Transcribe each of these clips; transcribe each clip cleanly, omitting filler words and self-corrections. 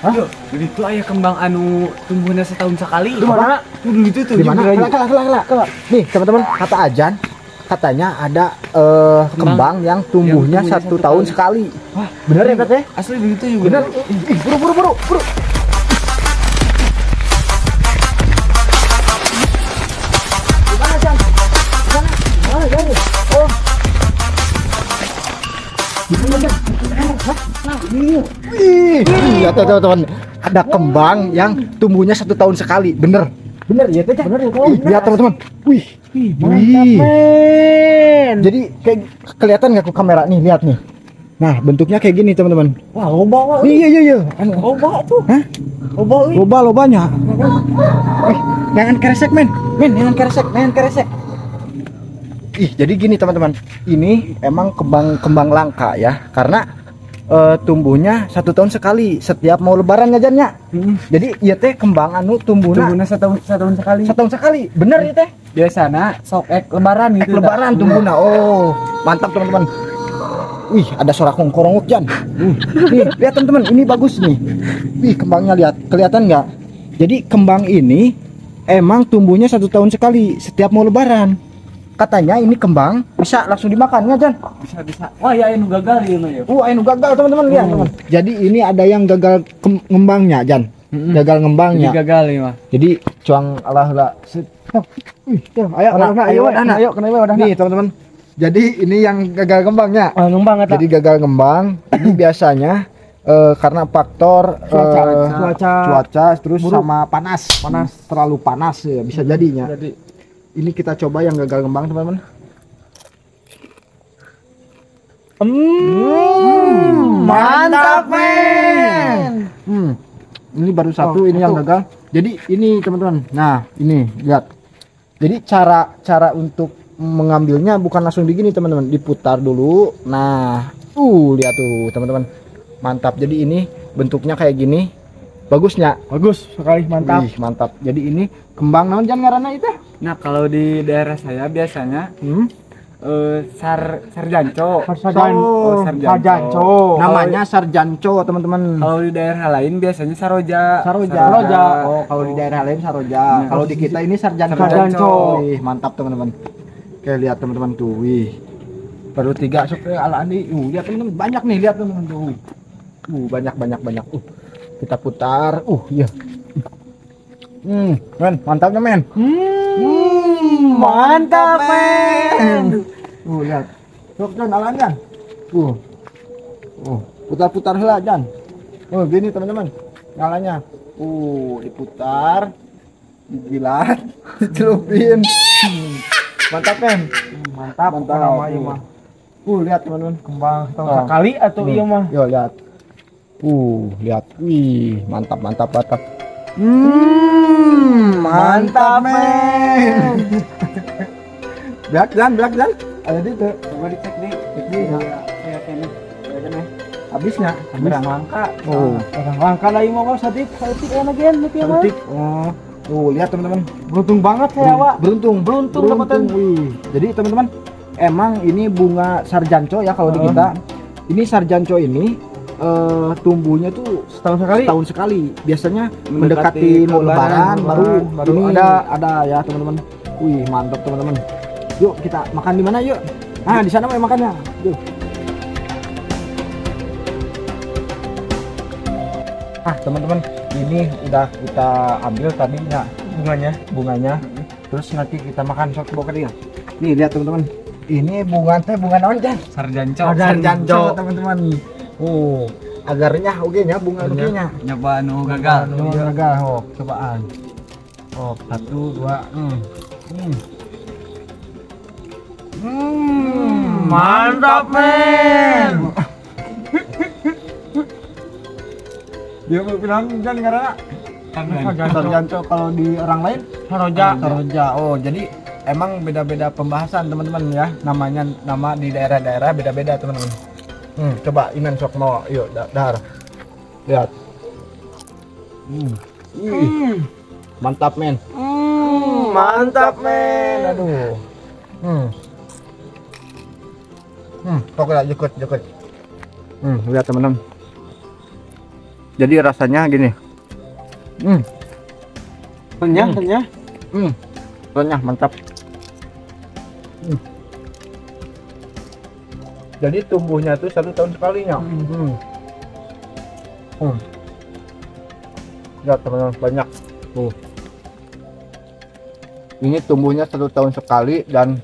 Hah? Jadi itu ayah kembang anu tumbuhnya setahun sekali. Di mana? Tuh itu tuh. Di mana? Kelak. Nih teman-teman, kata Ajan, katanya ada kembang yang tumbuhnya 1 tahun sekali. Wah, bener ya Teh? asli begitu juga. Bener. Ih, buru. Gimana Jan? Gimana Jan? Oh. Gimana Jan? Hah? Wih, lihat teman-teman, ada kembang yang tumbuhnya 1 tahun sekali. Bener ya Teh? Bener ya. Lihat teman-teman. Wih. Mantap, men. Jadi kayak kelihatan nggak ke kamera nih, lihat nih. Nah, bentuknya kayak gini teman-teman. Wah, loba. Iya. Loba tuh. Hah? Lobanya. Jangan keresek, men. Jangan keresek. Ih, jadi gini teman-teman. Ini emang kembang langka ya, karena tumbuhnya 1 tahun sekali setiap mau lebaran ngajannya. Jadi iya teh kembang anu tumbuhnya setahun sekali. setahun sekali. Bener ya teh? Biasanya sok lebaran gitu. Lebaran tumbuhnya. Oh, mantap teman-teman. Wih, ada suara korongok Jan. Nih, lihat teman-teman, ini bagus nih. Wih, kembangnya lihat, kelihatan nggak? Jadi kembang ini emang tumbuhnya 1 tahun sekali setiap mau lebaran. Katanya ini kembang bisa langsung dimakan nggak Jan? Bisa. Wah, ya anu gagal ya. Anu gagal teman-teman, lihat teman. Jadi ini ada yang gagal ngembangnya Jan. Gagal ngembangnya. Jadi gagal ya mah. Jadi cuang Allah. Ayo, kenapa nih teman-teman. Jadi ini yang gagal ngembangnya. Jadi gagal ngembang. Ini biasanya karena faktor cuaca terus buruk. Sama panas terlalu panas ya bisa jadinya. Ini kita coba yang gagal ngembang teman-teman. Mantap men. Ini baru satu, ini yang gagal. Jadi ini teman-teman. Nah ini lihat. Jadi cara untuk mengambilnya bukan langsung begini teman-teman, diputar dulu. Nah, lihat tuh teman-teman, mantap. Jadi ini bentuknya kayak gini, bagusnya. Bagus sekali, mantap. Wih, mantap. Jadi ini kembang naon Jan ngaranna itu? Nah kalau di daerah saya biasanya sarjanco. Sarjanco. Namanya sarjanco teman-teman. Kalau di daerah lain biasanya saroja. Oh, kalau di daerah lain saroja. Kalau di kita ini sarjanco. Wih, mantap teman-teman. Oke, lihat teman-teman tuh. Wih. Baru 3 sok ala Andi. Lihat teman-teman, banyak nih, lihat teman-teman tuh. Banyak. Kita putar. Iya. Men, mantapnya men. Mantap men. Lihat. Sok Jan ala Jan. Putar-putar heula Jan. Gini teman-teman. Nyalanya. Diputar. Digilat, dicelupin. Mantap men. Mantap. Lihat teman-teman, kembang tahun sekali atau iya mah. Yo lihat. Lihat. Wih, mantap. Mantap men. Black Jan. Ada di tuh. Coba dicek nih. Kayaknya. Habisnya. Barang langka. Barang langka lah ini mau sadik enak gen sadik. Lihat teman-teman. Beruntung banget saya, Wak. Beruntung dapetan. Jadi teman-teman, emang ini bunga sarjanco ya kalau di kita. Ini sarjanco ini tumbuhnya tuh setahun sekali. Biasanya mendekati lebaran baru ini ada ya teman-teman. Wih, mantap teman-teman. Yuk kita makan di mana yuk? Nah, di sana mau makannya. Yuk. Teman-teman, ini udah kita ambil tadinya bunganya. Terus nanti kita makan sok bawa dia. Nih lihat teman-teman. Ini bunga naon Jan? Sarjanco teman-teman. Agarnya nya bunga nya. Nyoba anu gagal. Cobaan. 1 2. Mantap men. Dia mau bilang Jan karena sarjanco kalau di orang lain saroja. Jadi emang beda-beda pembahasan teman-teman ya. Nama di daerah-daerah beda-beda teman-teman. Coba Iman sok mau yuk dahar. Lihat. Mantap men. Aduh. Kok jekut. Lihat teman-teman. Jadi rasanya gini. Renyah. Renyah mantap. Jadi tumbuhnya tuh 1 tahun sekalinya. Lihat teman-teman, banyak tuh. Ini tumbuhnya 1 tahun sekali dan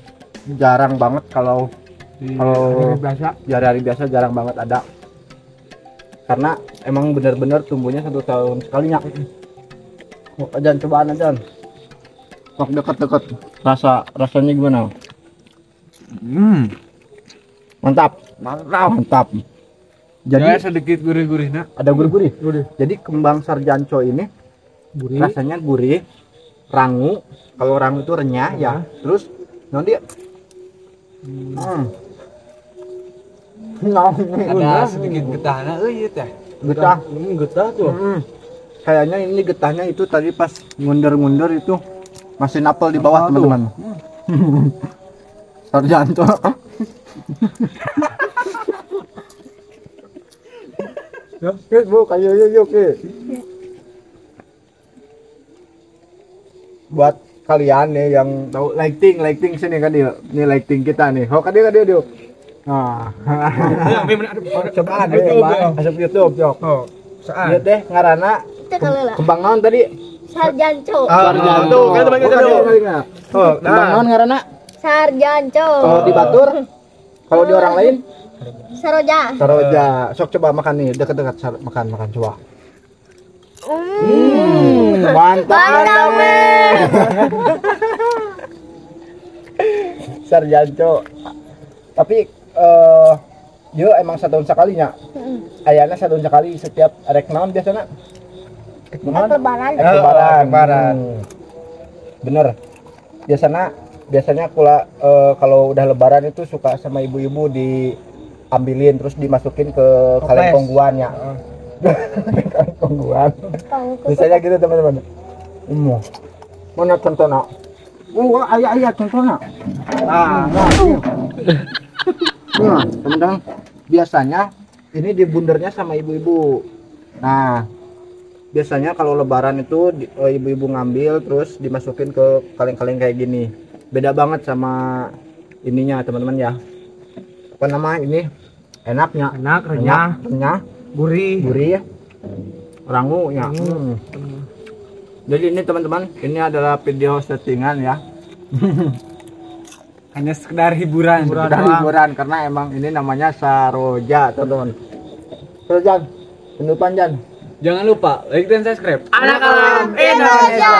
jarang banget kalau di hari-hari biasa jarang banget ada. Karena emang bener-bener tumbuhnya 1 tahun sekalinya. Ajan cobaan ajan. Sok deket-deket. Rasanya gimana? Mantap. Jadi sedikit gurih-gurih nak. ada gurih-gurih. Jadi kembang sarjanco ini Gurih. rasanya gurih, rangu. Kalau rangu itu renyah ya. Terus nanti Ada sedikit getahnya, iya teh. getah. Getah tuh. Kayaknya ini getahnya itu tadi pas ngunder itu masih napel di bawah teman-teman. Sarjanto. Yuk, Bu, kayu yuk. Buat kalian nih yang tahu lighting sini kan dia. Ini lighting kita nih. Oh, kan dia. Nah. Coba masuk YouTube, yuk. Lihat deh ngaranna kembang naon tadi? Sarjanco. Sarjanto. Kembang naon ngaranna? Sarjanco. Kalau di Batur, kalau di orang lain Saroja. Saroja. Sok coba makan nih, dekat-dekat makan coba. Mantap. Sarjanco. Tapi dia emang 1 tahun sekalinya. Ayana 1 tahun sekali setiap rek naon biasanya. Lebaran. Bener. Biasanya kalau udah lebaran itu suka sama ibu-ibu diambilin terus dimasukin ke kaleng kongguannya. Kaleng kongguan. Biasanya gitu teman-teman. Mana contohnya? Ayah contohnya. Nah, teman-teman, biasanya ini dibundernya sama ibu-ibu. Nah, biasanya kalau lebaran itu ibu-ibu ngambil terus dimasukin ke kaleng-kaleng kayak gini. Beda banget sama ininya teman-teman ya. Apa nama ini? Enaknya. Enak, renyah, gurih, rangu ya. Jadi ini teman-teman, ini adalah video settingan ya. hanya sekedar hiburan. Hiburan karena emang ini namanya Saroja teman-teman. Jan, penutupan Jan. Jangan lupa like dan subscribe. Anak Alam Indonesia.